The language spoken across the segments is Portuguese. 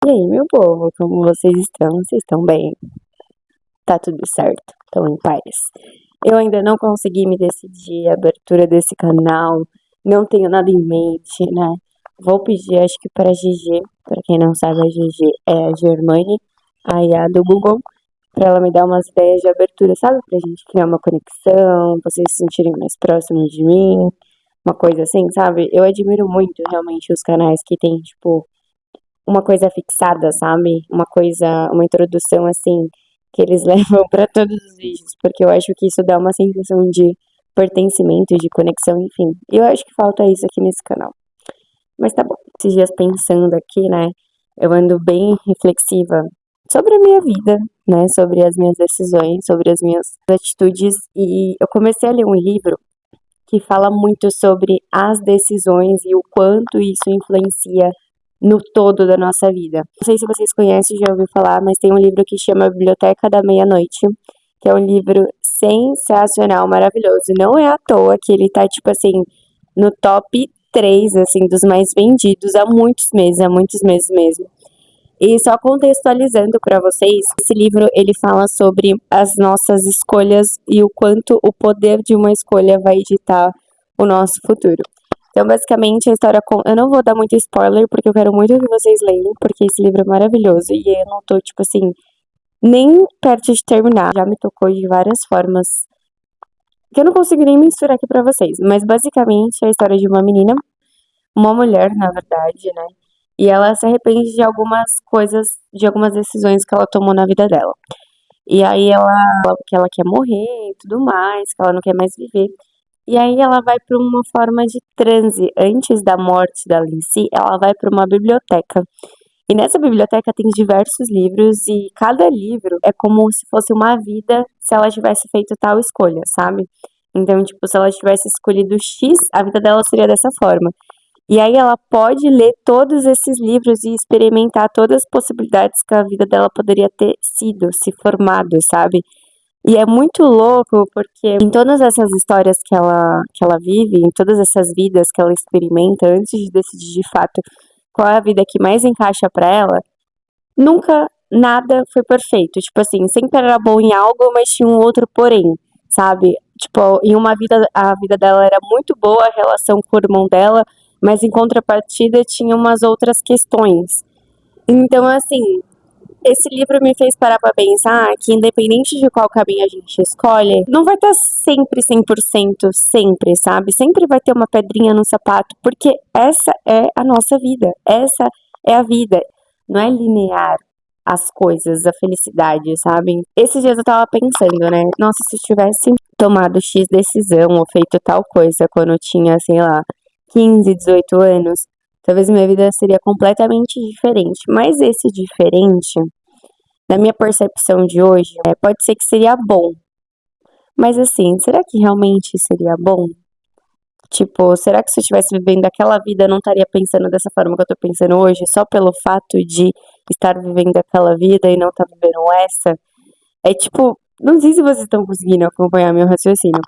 E aí, meu povo, como vocês estão? Vocês estão bem? Tá tudo certo? Estão em paz? Eu ainda não consegui me decidir a abertura desse canal, não tenho nada em mente, né? Vou pedir, acho que para a GG, para quem não sabe, a GG é a Germane, a IA do Google, para ela me dar umas ideias de abertura, sabe? Pra gente criar uma conexão, vocês se sentirem mais próximos de mim, uma coisa assim, sabe? Eu admiro muito realmente os canais que tem, tipo, uma coisa fixada, sabe? Uma coisa, uma introdução assim que eles levam pra todos os vídeos, porque eu acho que isso dá uma sensação de pertencimento, de conexão, enfim. E eu acho que falta isso aqui nesse canal. Mas tá bom. Esses dias pensando aqui, né? Eu ando bem reflexiva sobre a minha vida, né? Sobre as minhas decisões, sobre as minhas atitudes. E eu comecei a ler um livro que fala muito sobre as decisões e o quanto isso influencia no todo da nossa vida. Não sei se vocês conhecem, já ouviu falar, mas tem um livro que chama Biblioteca da Meia-Noite, que é um livro sensacional, maravilhoso. E não é à toa que ele tá, tipo assim, no top 3 assim, dos mais vendidos há muitos meses mesmo. E só contextualizando para vocês, esse livro ele fala sobre as nossas escolhas e o quanto o poder de uma escolha vai ditar o nosso futuro. Então, basicamente, a história. Eu não vou dar muito spoiler, porque eu quero muito que vocês leiam, porque esse livro é maravilhoso. E eu não tô, tipo assim, nem perto de terminar. Já me tocou de várias formas que eu não consigo nem mensurar aqui pra vocês. Mas, basicamente, é a história de uma menina, uma mulher, na verdade, né? E ela se arrepende de algumas coisas, de algumas decisões que ela tomou na vida dela. E aí ela fala que ela quer morrer e tudo mais, que ela não quer mais viver. E aí ela vai para uma forma de transe. Antes da morte dela em si, ela vai para uma biblioteca. E nessa biblioteca tem diversos livros e cada livro é como se fosse uma vida se ela tivesse feito tal escolha, sabe? Então, tipo, se ela tivesse escolhido X, a vida dela seria dessa forma. E aí ela pode ler todos esses livros e experimentar todas as possibilidades que a vida dela poderia ter sido, se formado, sabe? E é muito louco porque em todas essas histórias que ela vive, em todas essas vidas que ela experimenta, antes de decidir de fato qual é a vida que mais encaixa pra ela, nunca nada foi perfeito. Tipo assim, sempre era bom em algo, mas tinha um outro porém, sabe? Tipo, em uma vida, a vida dela era muito boa, a relação com o irmão dela, mas em contrapartida tinha umas outras questões. Então, assim, esse livro me fez parar pra pensar que, independente de qual caminho a gente escolhe, não vai estar sempre 100% sempre, sabe? Sempre vai ter uma pedrinha no sapato, porque essa é a nossa vida, essa é a vida. Não é linear as coisas, a felicidade, sabe? Esses dias eu tava pensando, né? Nossa, se eu tivesse tomado X decisão ou feito tal coisa quando eu tinha, sei lá, 15, 18 anos, talvez minha vida seria completamente diferente. Mas esse diferente, na minha percepção de hoje, pode ser que seria bom. Mas assim, será que realmente seria bom? Tipo, será que se eu estivesse vivendo aquela vida, eu não estaria pensando dessa forma que eu tô pensando hoje, só pelo fato de estar vivendo aquela vida e não estar vivendo essa? É tipo, não sei se vocês estão conseguindo acompanhar meu raciocínio.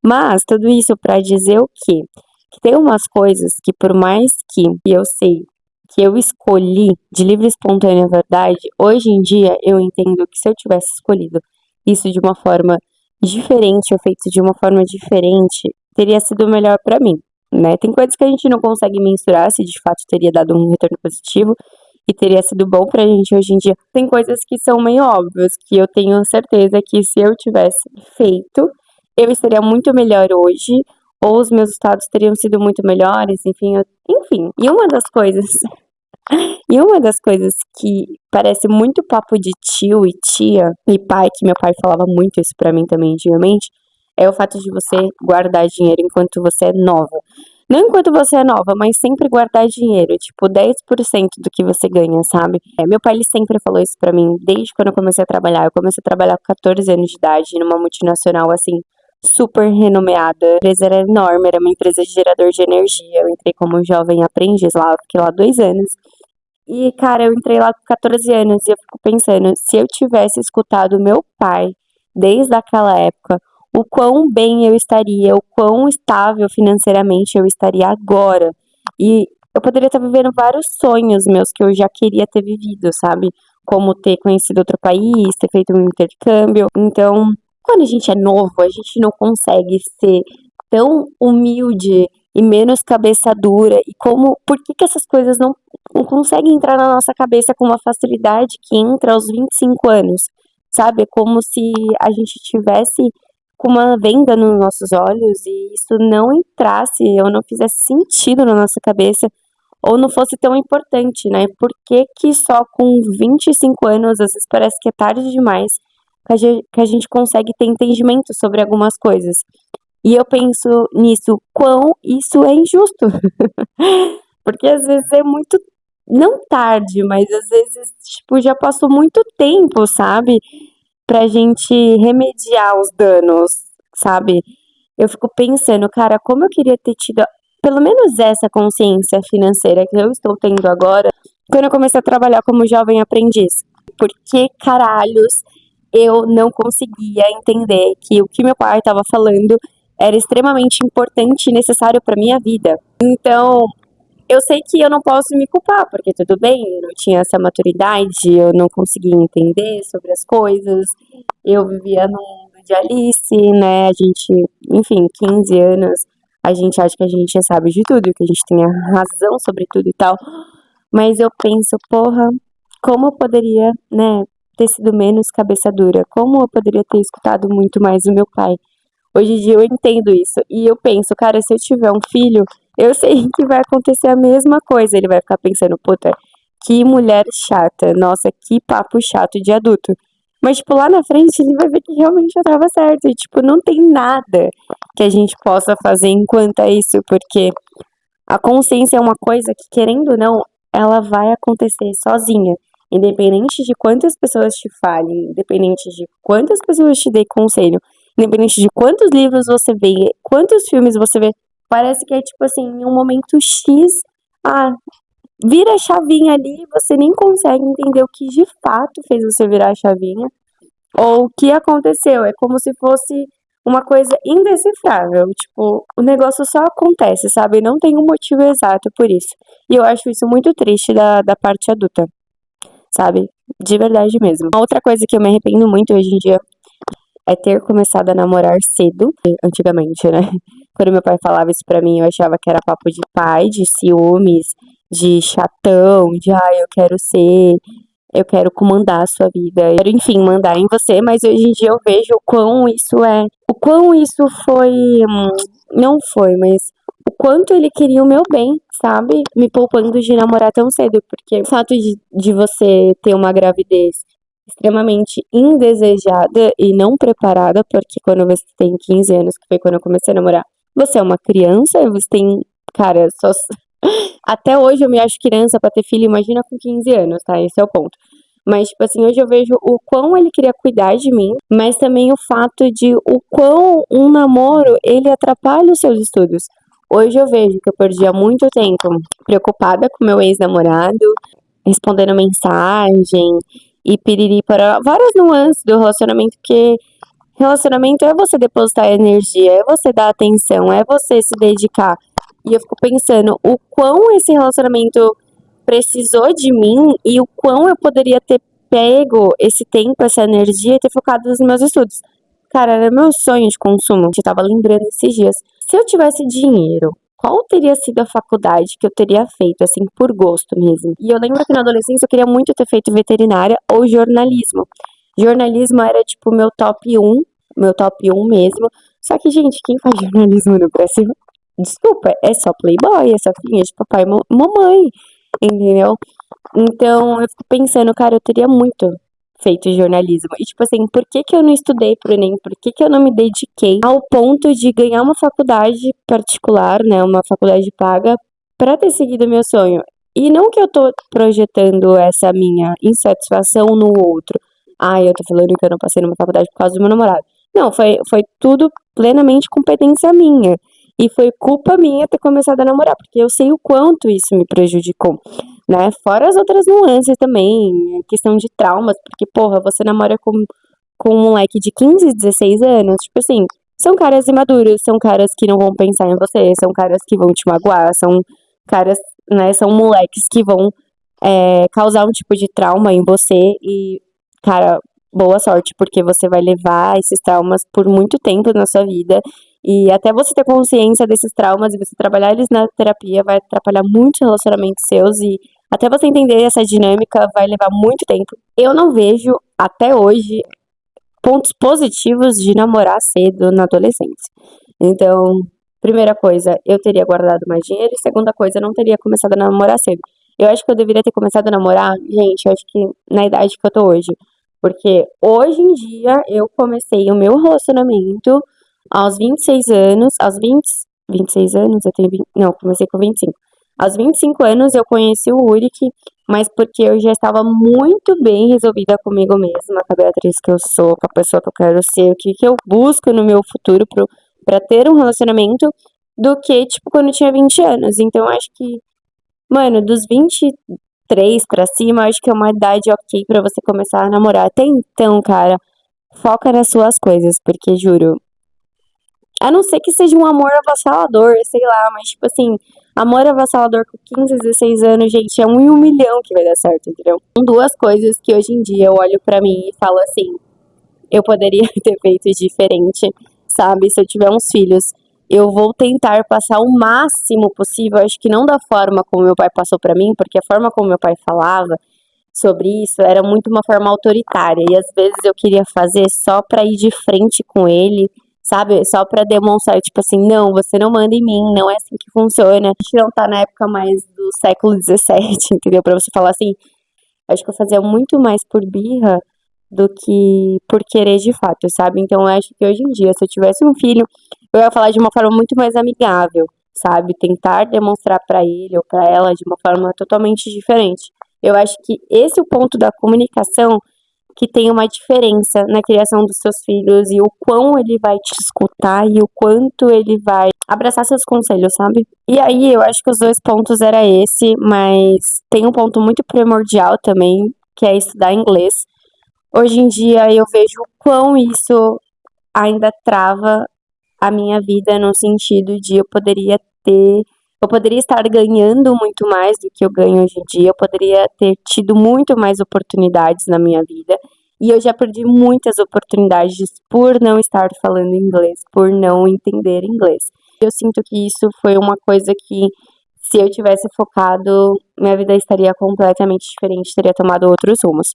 Mas tudo isso pra dizer o quê? Que tem umas coisas que por mais que eu sei que eu escolhi de livre e espontânea verdade, hoje em dia eu entendo que se eu tivesse escolhido isso de uma forma diferente, ou feito de uma forma diferente, teria sido melhor pra mim, né? Tem coisas que a gente não consegue mensurar se de fato teria dado um retorno positivo e teria sido bom pra gente hoje em dia. Tem coisas que são meio óbvias, que eu tenho certeza que se eu tivesse feito, eu estaria muito melhor hoje, ou os meus estados teriam sido muito melhores, enfim, enfim. E uma das coisas que parece muito papo de tio e tia e pai, que meu pai falava muito isso pra mim também antigamente, é o fato de você guardar dinheiro enquanto você é nova. Não enquanto você é nova, mas sempre guardar dinheiro, tipo 10% do que você ganha, sabe? Meu pai ele sempre falou isso pra mim desde quando eu comecei a trabalhar. Eu comecei a trabalhar com 14 anos de idade numa multinacional assim super renomeada. A empresa era enorme, era uma empresa de gerador de energia. Eu entrei como jovem aprendiz lá, fiquei lá 2 anos. E, cara, eu entrei lá com 14 anos e eu fico pensando, se eu tivesse escutado meu pai desde aquela época, o quão bem eu estaria, o quão estável financeiramente eu estaria agora. E eu poderia estar vivendo vários sonhos meus que eu já queria ter vivido, sabe? Como ter conhecido outro país, ter feito um intercâmbio. Então, quando a gente é novo, a gente não consegue ser tão humilde e menos cabeça dura. E como, por que que essas coisas não conseguem entrar na nossa cabeça com uma facilidade que entra aos 25 anos? Sabe? É como se a gente tivesse com uma venda nos nossos olhos e isso não entrasse ou não fizesse sentido na nossa cabeça ou não fosse tão importante, né? Por que que só com 25 anos, às vezes parece que é tarde demais, que a gente consegue ter entendimento sobre algumas coisas? E eu penso nisso, quão isso é injusto. Porque às vezes é muito, não tarde, mas às vezes, tipo, já passou muito tempo, sabe? Pra gente remediar os danos, sabe? Eu fico pensando, cara, como eu queria ter tido pelo menos essa consciência financeira que eu estou tendo agora, quando eu comecei a trabalhar como jovem aprendiz. Por que caralhos eu não conseguia entender que o que meu pai estava falando era extremamente importante e necessário para minha vida? Então, eu sei que eu não posso me culpar, porque tudo bem, eu não tinha essa maturidade, eu não conseguia entender sobre as coisas, eu vivia no mundo de Alice, né? A gente, enfim, 15 anos, a gente acha que a gente já sabe de tudo, que a gente tem a razão sobre tudo e tal, mas eu penso, porra, como eu poderia, né, ter sido menos cabeça dura? Como eu poderia ter escutado muito mais o meu pai? Hoje em dia eu entendo isso. E eu penso, cara, se eu tiver um filho, eu sei que vai acontecer a mesma coisa. Ele vai ficar pensando, puta, que mulher chata. Nossa, que papo chato de adulto. Mas, tipo, lá na frente ele vai ver que realmente eu tava certo. E, tipo, não tem nada que a gente possa fazer enquanto é isso, porque a consciência é uma coisa que, querendo ou não, ela vai acontecer sozinha. Independente de quantas pessoas te falem, independente de quantas pessoas te dêem conselho, independente de quantos livros você vê, quantos filmes você vê, parece que é tipo assim, em um momento X, ah, vira a chavinha ali, você nem consegue entender o que de fato fez você virar a chavinha, ou o que aconteceu. É como se fosse uma coisa indecifrável. Tipo, o negócio só acontece, sabe? Não tem um motivo exato por isso. E eu acho isso muito triste da parte adulta, sabe? De verdade mesmo. Uma outra coisa que eu me arrependo muito hoje em dia é ter começado a namorar cedo, antigamente, né? Quando meu pai falava isso pra mim, eu achava que era papo de pai, de ciúmes, de chatão, de eu quero ser, eu quero comandar a sua vida, eu quero, enfim, mandar em você, mas hoje em dia eu vejo o quão isso foi, não foi, mas o quanto ele queria o meu bem, sabe? Me poupando de namorar tão cedo, porque o fato de você ter uma gravidez extremamente indesejada e não preparada, porque quando você tem 15 anos, que foi quando eu comecei a namorar, você é uma criança, você tem, cara, só até hoje eu me acho criança pra ter filho, imagina com 15 anos, tá? Esse é o ponto. Mas, tipo assim, hoje eu vejo o quão ele queria cuidar de mim, mas também o fato de o quão um namoro, ele atrapalha os seus estudos. Hoje eu vejo que eu perdia muito tempo preocupada com meu ex-namorado, respondendo mensagem e piriri para várias nuances do relacionamento, porque relacionamento é você depositar energia, é você dar atenção, é você se dedicar. E eu fico pensando o quão esse relacionamento precisou de mim e o quão eu poderia ter pego esse tempo, essa energia e ter focado nos meus estudos. Cara, era meu sonho de consumo. Eu tava lembrando esses dias. Se eu tivesse dinheiro, qual teria sido a faculdade que eu teria feito, assim, por gosto mesmo? E eu lembro que na adolescência eu queria muito ter feito veterinária ou jornalismo. Jornalismo era, tipo, meu top um mesmo. Só que, gente, quem faz jornalismo no Brasil? Desculpa, é só playboy, é só filhinha de papai e mamãe, entendeu? Então, eu fico pensando, cara, eu teria muito feito jornalismo. E, tipo assim, por que que eu não estudei pro Enem? Por que que eu não me dediquei ao ponto de ganhar uma faculdade particular, né? Uma faculdade paga, pra ter seguido meu sonho? E não que eu tô projetando essa minha insatisfação no outro. Eu tô falando que eu não passei numa faculdade por causa do meu namorado. Não, foi tudo plenamente competência minha. E foi culpa minha ter começado a namorar, porque eu sei o quanto isso me prejudicou, né? Fora as outras nuances também, questão de traumas, porque, porra, você namora com um moleque de 15, 16 anos, tipo assim, são caras imaduros, são caras que não vão pensar em você, são caras que vão te magoar, são caras né? São moleques que vão causar um tipo de trauma em você e, cara, boa sorte, porque você vai levar esses traumas por muito tempo na sua vida. E até você ter consciência desses traumas e você trabalhar eles na terapia vai atrapalhar muitos relacionamentos seus e até você entender essa dinâmica vai levar muito tempo. Eu não vejo, até hoje, pontos positivos de namorar cedo na adolescência. Então, primeira coisa, eu teria guardado mais dinheiro. E segunda coisa, eu não teria começado a namorar cedo. Eu acho que eu deveria ter começado a namorar, gente, eu acho que na idade que eu tô hoje. Porque hoje em dia eu comecei o meu relacionamento aos 26 anos, aos 26 anos, eu tenho 20, não, comecei com 25. Aos 25 anos eu conheci o Uric, mas porque eu já estava muito bem resolvida comigo mesma, com a Beatriz que eu sou, com a pessoa que eu quero ser, o que eu busco no meu futuro pra ter um relacionamento, do que, tipo, quando eu tinha 20 anos. Então, eu acho que, mano, dos 23 pra cima, eu acho que é uma idade ok pra você começar a namorar. Até então, cara, foca nas suas coisas, porque, juro, a não ser que seja um amor avassalador, sei lá, mas tipo assim, amor avassalador com 15, 16 anos, gente, é um em um milhão que vai dar certo, entendeu? São duas coisas que hoje em dia eu olho pra mim e falo assim, eu poderia ter feito diferente, sabe? Se eu tiver uns filhos, eu vou tentar passar o máximo possível, acho que não da forma como meu pai passou pra mim, porque a forma como meu pai falava sobre isso era muito uma forma autoritária e às vezes eu queria fazer só pra ir de frente com ele, sabe? Só pra demonstrar, tipo assim, não, você não manda em mim, não é assim que funciona. A gente não tá na época mais do século XVII, entendeu? Pra você falar assim, acho que eu fazia muito mais por birra do que por querer de fato, sabe? Então eu acho que hoje em dia, se eu tivesse um filho, eu ia falar de uma forma muito mais amigável, sabe? Tentar demonstrar pra ele ou pra ela de uma forma totalmente diferente. Eu acho que esse é o ponto da comunicação que tem uma diferença na criação dos seus filhos e o quão ele vai te escutar e o quanto ele vai abraçar seus conselhos, sabe? E aí eu acho que os dois pontos era esse, mas tem um ponto muito primordial também, que é estudar inglês. Hoje em dia eu vejo o quão isso ainda trava a minha vida no sentido de eu poderia estar ganhando muito mais do que eu ganho hoje em dia, eu poderia ter tido muito mais oportunidades na minha vida, e eu já perdi muitas oportunidades por não estar falando inglês, por não entender inglês. Eu sinto que isso foi uma coisa que, se eu tivesse focado, minha vida estaria completamente diferente, teria tomado outros rumos.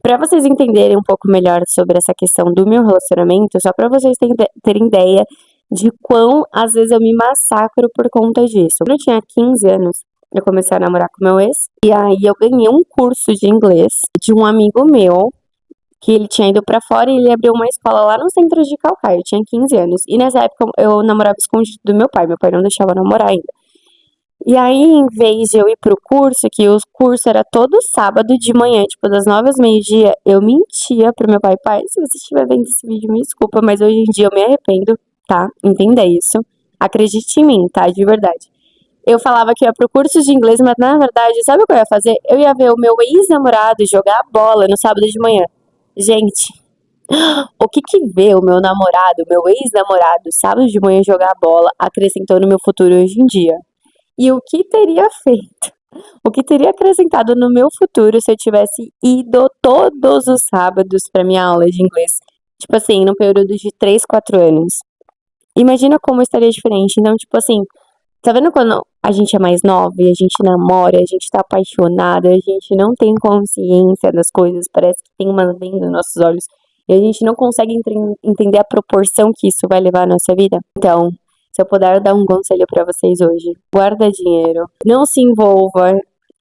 Para vocês entenderem um pouco melhor sobre essa questão do meu relacionamento, só para vocês terem ideia de quão às vezes eu me massacro por conta disso. Quando eu tinha 15 anos, eu comecei a namorar com meu ex, e aí eu ganhei um curso de inglês de um amigo meu, que ele tinha ido pra fora e ele abriu uma escola lá no centro de Calcaia. Eu tinha 15 anos. E nessa época eu namorava escondido do meu pai não deixava eu namorar ainda. E aí, em vez de eu ir pro curso, que o curso era todo sábado de manhã, tipo, das 9 às meio-dia, eu mentia pro meu pai, pai, se você estiver vendo esse vídeo, me desculpa, mas hoje em dia eu me arrependo, tá? Entenda isso. Acredite em mim, tá? De verdade. Eu falava que ia pro curso de inglês, mas na verdade, sabe o que eu ia fazer? Eu ia ver o meu ex-namorado jogar bola no sábado de manhã. Gente, o que que ver o meu namorado, o meu ex-namorado, sábado de manhã jogar bola, acrescentou no meu futuro hoje em dia? E o que teria feito? O que teria acrescentado no meu futuro se eu tivesse ido todos os sábados para minha aula de inglês? Tipo assim, num período de 3, 4 anos. Imagina como estaria diferente. Então, tipo assim, tá vendo quando a gente é mais nova e a gente namora, a gente tá apaixonada, a gente não tem consciência das coisas, parece que tem uma venda nos nossos olhos e a gente não consegue entender a proporção que isso vai levar à nossa vida? Então, se eu puder dar um conselho pra vocês hoje, guarda dinheiro, não se envolva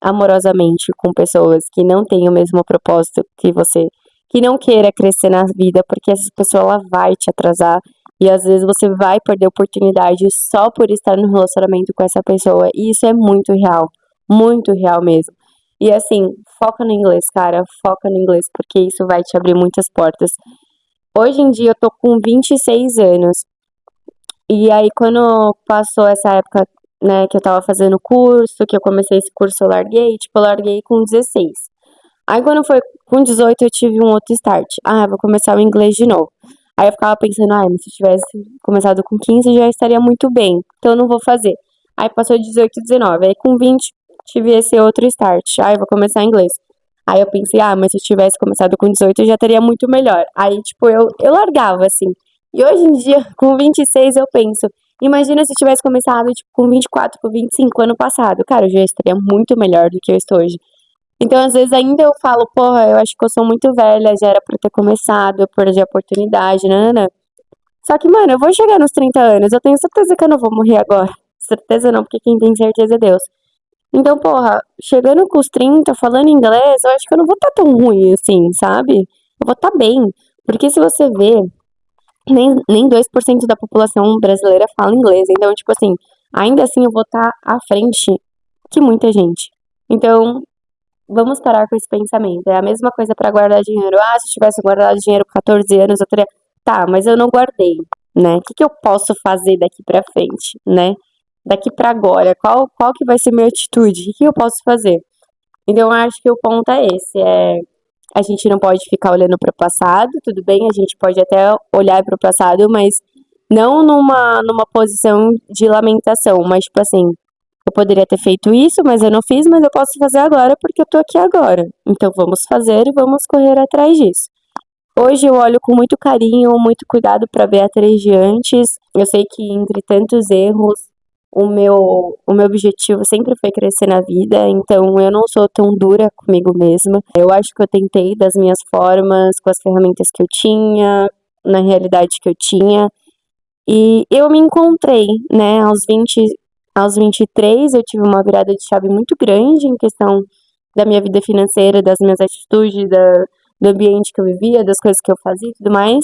amorosamente com pessoas que não têm o mesmo propósito que você, que não queira crescer na vida, porque essa pessoa ela vai te atrasar e às vezes você vai perder oportunidade só por estar no relacionamento com essa pessoa. E isso é muito real mesmo. E assim, foca no inglês, cara, foca no inglês, porque isso vai te abrir muitas portas. Hoje em dia eu tô com 26 anos. E aí, quando passou essa época, né, que eu tava fazendo curso, que eu comecei esse curso, eu larguei com 16. Aí, quando foi com 18, eu tive um outro start. Ah, vou começar o inglês de novo. Aí eu ficava pensando, ah, mas se eu tivesse começado com 15, eu já estaria muito bem. Então, eu não vou fazer. Aí, passou 18 e 19. Aí, com 20, tive esse outro start. Ah, eu vou começar inglês. Aí eu pensei, ah, mas se eu tivesse começado com 18 já teria muito melhor. Aí, tipo, eu largava, assim. E hoje em dia, com 26, eu penso, imagina se eu tivesse começado, tipo, com 24, com 25 ano passado. Cara, eu já estaria muito melhor do que eu estou hoje. Então, às vezes, ainda eu falo, porra, eu acho que eu sou muito velha, já era pra eu ter começado, eu perdi a oportunidade, nanana. Só que, mano, eu vou chegar nos 30 anos, eu tenho certeza que eu não vou morrer agora. Certeza não, porque quem tem certeza é Deus. Então, porra, chegando com os 30, falando inglês, eu acho que eu não vou estar tão ruim assim, sabe? Eu vou estar bem. Porque se você vê, nem 2% da população brasileira fala inglês. Então, tipo assim, ainda assim eu vou estar à frente que muita gente. Então, vamos parar com esse pensamento. É a mesma coisa para guardar dinheiro. Ah, se eu tivesse guardado dinheiro com 14 anos, eu teria. Tá, mas eu não guardei, né? O que que eu posso fazer daqui pra frente, né? Daqui pra agora, qual que vai ser minha atitude? O que eu posso fazer? Então, eu acho que o ponto é esse, a gente não pode ficar olhando para o passado, tudo bem, a gente pode até olhar para o passado, mas não numa posição de lamentação, mas tipo assim, eu poderia ter feito isso, mas eu não fiz, mas eu posso fazer agora porque eu tô aqui agora. Então vamos fazer e vamos correr atrás disso. Hoje eu olho com muito carinho, muito cuidado para Beatriz de antes. Eu sei que entre tantos erros, o meu objetivo sempre foi crescer na vida, então eu não sou tão dura comigo mesma. Eu acho que eu tentei das minhas formas, com as ferramentas que eu tinha, na realidade que eu tinha, e eu me encontrei, né, aos 23 eu tive uma virada de chave muito grande em questão da minha vida financeira, das minhas atitudes, do ambiente que eu vivia, das coisas que eu fazia e tudo mais.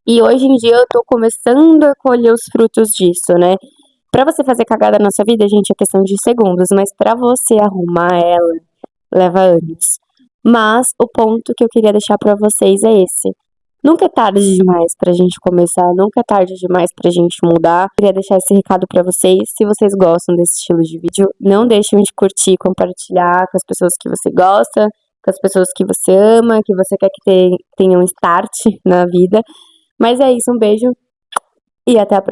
E hoje em dia eu tô começando a colher os frutos disso, né? Pra você fazer cagada na sua vida, gente, é questão de segundos, mas pra você arrumar ela, leva anos. Mas o ponto que eu queria deixar pra vocês é esse. Nunca é tarde demais pra gente começar, nunca é tarde demais pra gente mudar. Queria deixar esse recado pra vocês. Se vocês gostam desse estilo de vídeo, não deixem de curtir, compartilhar com as pessoas que você gosta, com as pessoas que você ama, que você quer que tenham um start na vida. Mas é isso, um beijo e até a próxima.